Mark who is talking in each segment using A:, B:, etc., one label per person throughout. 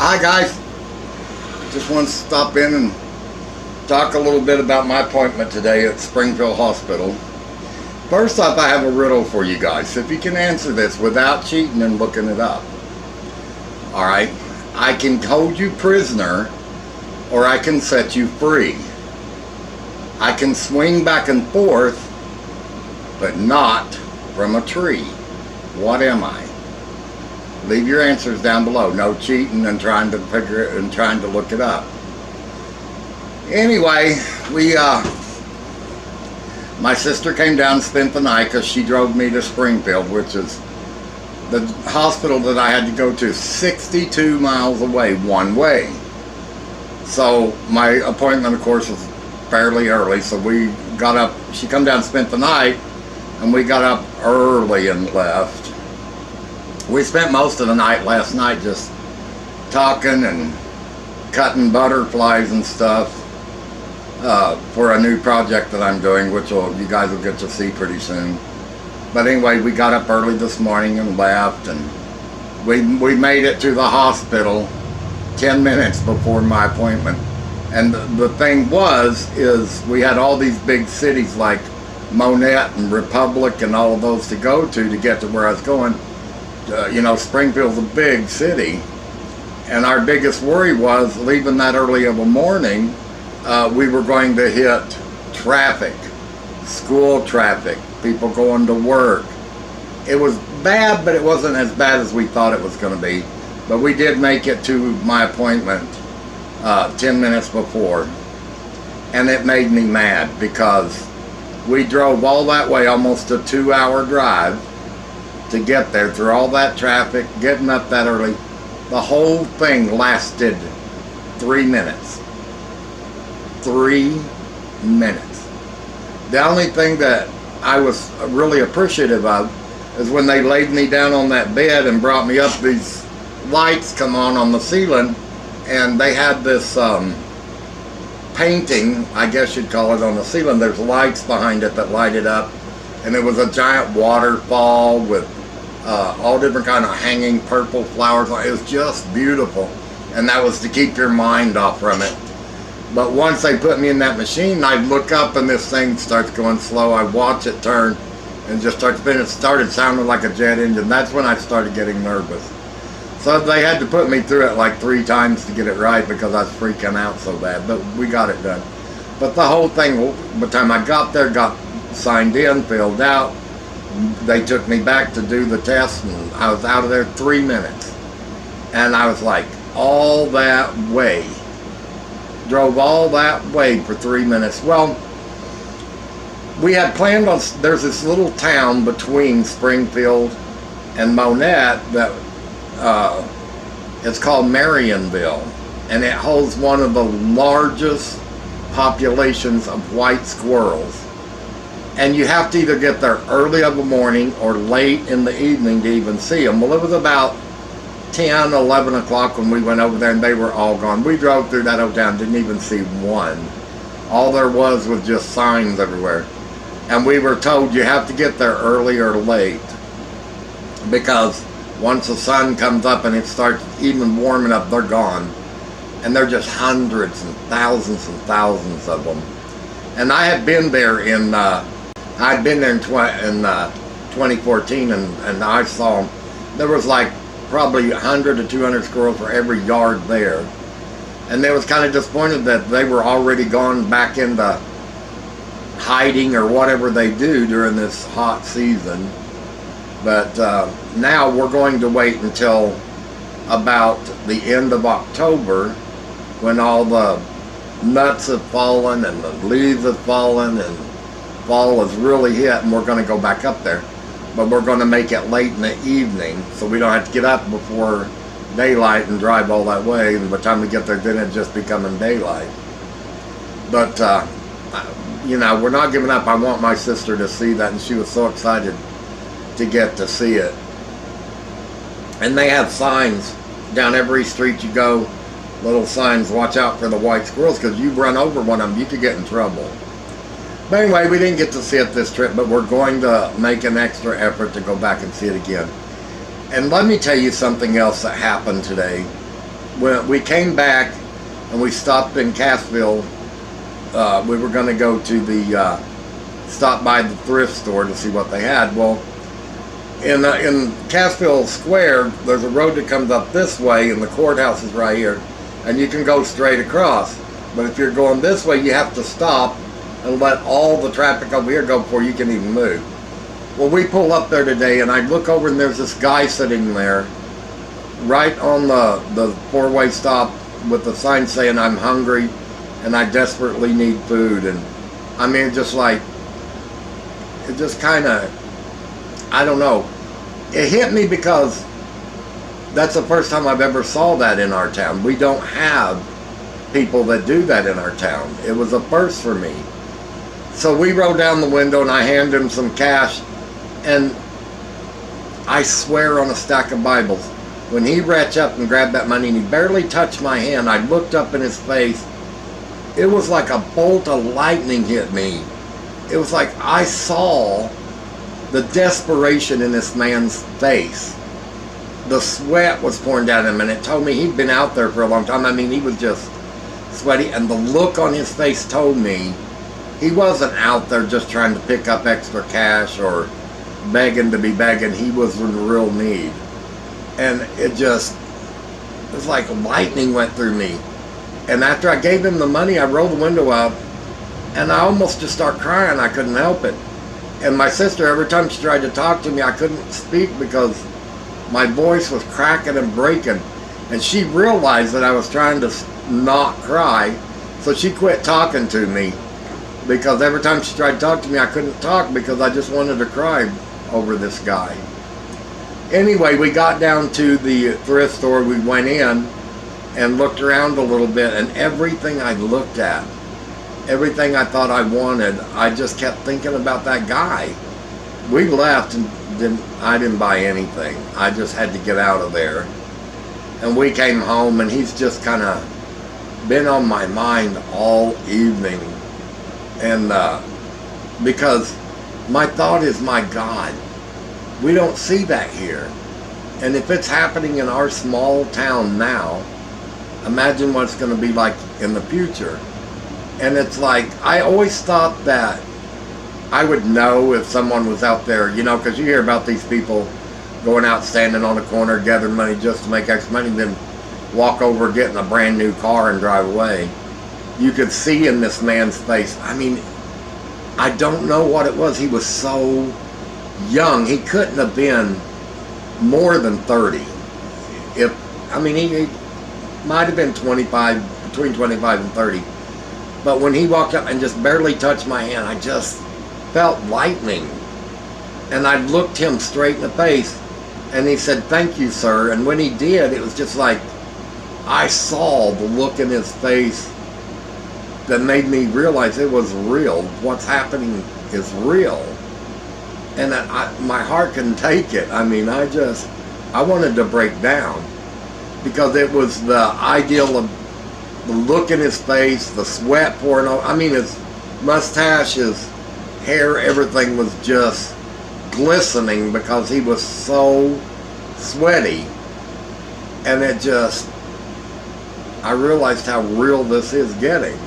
A: Hi guys, just want to stop in and talk a little bit about my appointment today at Springfield Hospital. First off, I have a riddle for you guys. If you can answer this without cheating and looking it up. Alright, I can hold you prisoner or I can set you free. I can swing back and forth, but not from a tree. What am I? Leave your answers down below. No cheating and trying to figure it and trying to look it up. Anyway, my sister came down and spent the night because she drove me to Springfield, which is the hospital that I had to go to 62 miles away one way. So my appointment, of course, was fairly early. So we got up. She come down and spent the night, and we got up early and left. We spent most of the night last night just talking and cutting butterflies and stuff for a new project that I'm doing, which you guys will get to see pretty soon. But anyway, we got up early this morning and left, and we made it to the hospital 10 minutes before my appointment. And the thing is we had all these big cities like Monette and Republic and all of those to go to get to where I was going. Springfield's a big city, and our biggest worry was leaving that early of a morning. We were going to hit traffic, school traffic, people going to work. It was bad, but it wasn't as bad as we thought it was going to be. But we did make it to my appointment 10 minutes before, and it made me mad because we drove all that way, almost a 2-hour drive, to get there through all that traffic, getting up that early. The whole thing lasted 3 minutes. 3 minutes. The only thing that I was really appreciative of is when they laid me down on that bed and brought me up, these lights come on the ceiling, and they had this painting, I guess you'd call it, on the ceiling. There's lights behind it that light it up, and it was a giant waterfall with all different kind of hanging purple flowers. It was just beautiful, and that was to keep your mind off from it. But once they put me in that machine, I look up and this thing starts going slow. I watch it turn and just starts spinning. It started sounding like a jet engine. That's when I started getting nervous. So they had to put me through it like 3 times to get it right because I was freaking out so bad. But we got it done. But the whole thing, by the time I got there, got signed in, filled out. They took me back to do the test, and I was out of there 3 minutes. And I was like, all that way. Drove all that way for 3 minutes. Well, we had planned on, there's this little town between Springfield and Monette that it's called Marionville, and it holds one of the largest populations of white squirrels. And you have to either get there early of the morning or late in the evening to even see them. Well, it was about 10, 11 o'clock when we went over there, and they were all gone. We drove through that whole town, didn't even see one. All there was just signs everywhere. And we were told you have to get there early or late, because once the sun comes up and it starts even warming up, they're gone. And they're just hundreds and thousands of them. And I had been there in I'd been there in 2014, and I saw them. There was like probably 100 to 200 squirrels for every yard there. And they was kind of disappointed that they were already gone back into hiding or whatever they do during this hot season. But now we're going to wait until about the end of October, when all the nuts have fallen and the leaves have fallen and fall is really hit, and we're going to go back up there. But we're going to make it late in the evening so we don't have to get up before daylight and drive all that way, and by the time we get there, then it's just becoming daylight. But we're not giving up. I want my sister to see that, and she was so excited to get to see it. And they have signs down every street you go, little signs, watch out for the white squirrels, because you run over one of them, you could get in trouble. But anyway, we didn't get to see it this trip, but we're going to make an extra effort to go back and see it again. And let me tell you something else that happened today. when we came back and we stopped in Cassville, we were going to go to the stop by the thrift store to see what they had. Well, in Cassville Square, there's a road that comes up this way, and the courthouse is right here, and you can go straight across. But if you're going this way, you have to stop and let all the traffic over here go before you can even move. Well, we pull up there today, and I look over, and there's this guy sitting there right on the four-way stop with the sign saying, "I'm hungry and I desperately need food." And I mean, just like, it just kind of, I don't know, it hit me because that's the first time I've ever saw that in our town. We don't have people that do that in our town. It was a first for me. So we rolled down the window and I handed him some cash, and I swear on a stack of Bibles, when he reached up and grabbed that money and he barely touched my hand, I looked up in his face. It was like a bolt of lightning hit me. It was like I saw the desperation in this man's face. The sweat was pouring down him, and it told me he'd been out there for a long time. I mean, he was just sweaty, and the look on his face told me he wasn't out there just trying to pick up extra cash or begging to be begging. He was in real need. And it was like lightning went through me. And after I gave him the money, I rolled the window up, and I almost just started crying. I couldn't help it. And my sister, every time she tried to talk to me, I couldn't speak because my voice was cracking and breaking. And she realized that I was trying to not cry, so she quit talking to me, because every time she tried to talk to me, I couldn't talk because I just wanted to cry over this guy. Anyway, we got down to the thrift store. We went in and looked around a little bit, and everything I looked at, everything I thought I wanted, I just kept thinking about that guy. We left and I didn't buy anything. I just had to get out of there. And we came home, and he's just kind of been on my mind all evening. And because my thought is, my God, we don't see that here. And if it's happening in our small town now, imagine what it's going to be like in the future. And it's like, I always thought that I would know if someone was out there, you know, because you hear about these people going out, standing on a corner, gathering money just to make extra money, then walk over, get in a brand new car and drive away. You could see in this man's face, I mean, I don't know what it was. He was so young. He couldn't have been more than 30. He might have been 25, between 25 and 30. But when he walked up and just barely touched my hand, I just felt lightning. And I looked him straight in the face, and he said, "Thank you, sir." And when he did, it was just like I saw the look in his face that made me realize it was real. What's happening is real. And my heart couldn't take it. I mean, I wanted to break down, because it was the ideal of the look in his face, the sweat pouring on. I mean, his mustache, his hair, everything was just glistening because he was so sweaty. And I realized how real this is getting.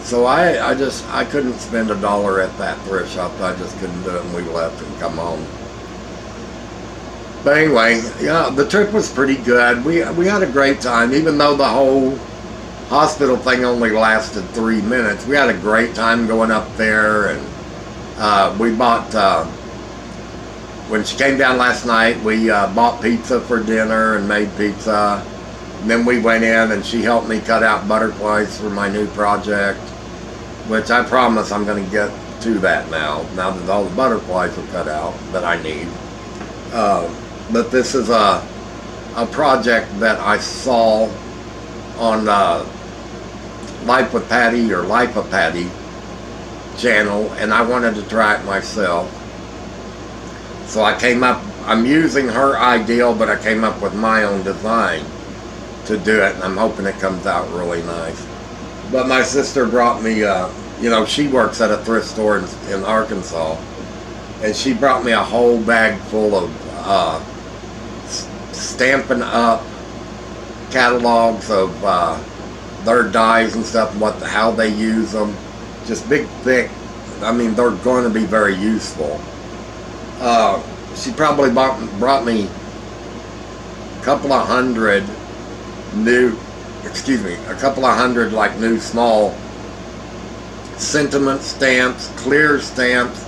A: So I couldn't spend $1 at that thrift shop. I just couldn't do it, and we left and come home. But anyway, yeah, the trip was pretty good. We had a great time, even though the whole hospital thing only lasted 3 minutes. We had a great time going up there, and we bought, when she came down last night, we bought pizza for dinner and made pizza. And then we went in, and she helped me cut out butterflies for my new project, which I promise I'm going to get to that now that all the butterflies are cut out that I need. But this is a project that I saw on Life with Patty or Life of Patty channel, and I wanted to try it myself. So I'm using her ideal, but I came up with my own design to do it, and I'm hoping it comes out really nice. But my sister brought me, she works at a thrift store in Arkansas, and she brought me a whole bag full of Stampin' Up catalogs of their dyes and stuff, how they use them. Just big, thick. I mean, they're going to be very useful. She probably brought me a couple of hundred like new small sentiment stamps, clear stamps,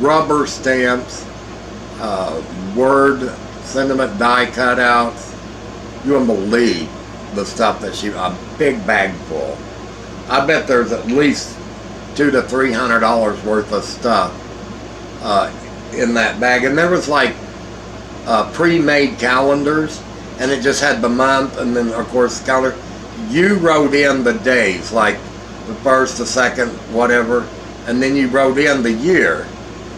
A: rubber stamps, word sentiment die cutouts. You wouldn't believe the stuff that a big bag full. I bet there's at least $200 to $300 worth of stuff in that bag. And there was like pre-made calendars, and it just had the month, and then of course the calendar. You wrote in the days, like the first, the second, whatever, and then you wrote in the year,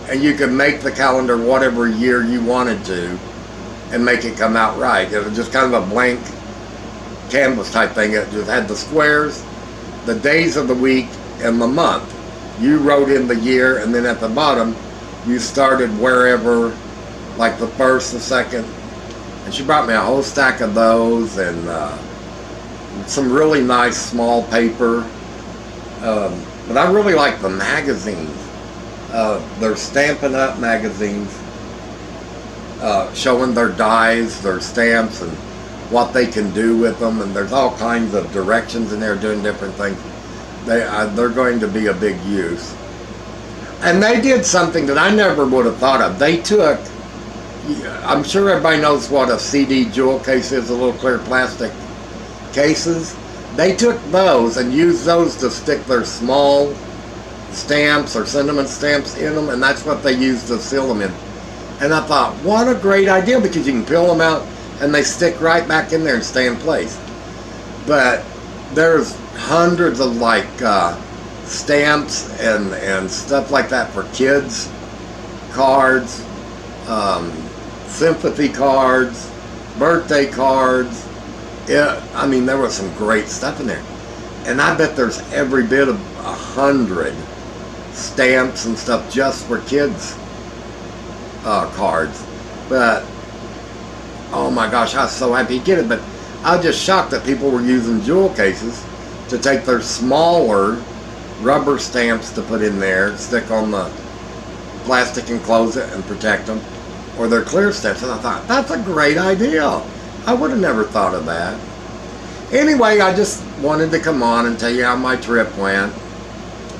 A: and you could make the calendar whatever year you wanted to and make it come out right. It was just kind of a blank canvas type thing. It just had the squares, the days of the week, and the month. You wrote in the year, and then at the bottom you started wherever, like the first, the second. And she brought me a whole stack of those, and some really nice small paper. But I really like the magazines. They're Stampin' Up! Magazines, showing their dies, their stamps, and what they can do with them. And there's all kinds of directions in there doing different things. They're going to be a big use. And they did something that I never would have thought of. They took, I'm sure everybody knows what a CD jewel case is, the little clear plastic cases. They took those and used those to stick their small stamps or sentiment stamps in them, and that's what they used to seal them in. And I thought, what a great idea, because you can peel them out and they stick right back in there and stay in place. But there's hundreds of like stamps and stuff like that for kids, cards, sympathy cards, birthday cards. I mean, there was some great stuff in there. And I bet there's every bit of 100 stamps and stuff just for kids cards. But oh my gosh, I was so happy to get it. But I was just shocked that people were using jewel cases to take their smaller rubber stamps to put in there, stick on the plastic and close it and protect them, or their clear stamps. And I thought, that's a great idea. I would have never thought of that. Anyway, I just wanted to come on and tell you how my trip went.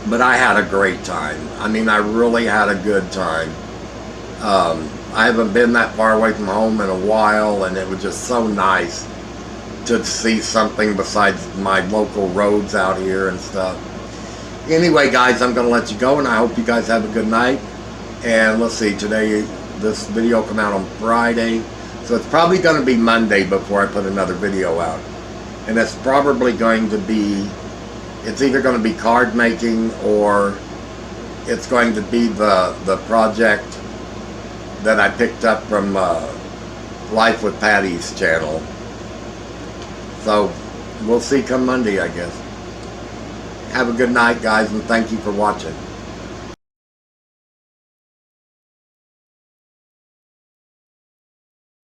A: But I had a great time. I mean, I really had a good time. I haven't been that far away from home in a while, and it was just so nice to see something besides my local roads out here and stuff. Anyway, guys, I'm going to let you go, and I hope you guys have a good night. And let's see, today, this video will come out on Friday. So it's probably going to be Monday before I put another video out. And it's probably going to be, it's either going to be card making, or it's going to be the project that I picked up from Life with Patty's channel. So we'll see come Monday, I guess. Have a good night, guys, and thank you for watching.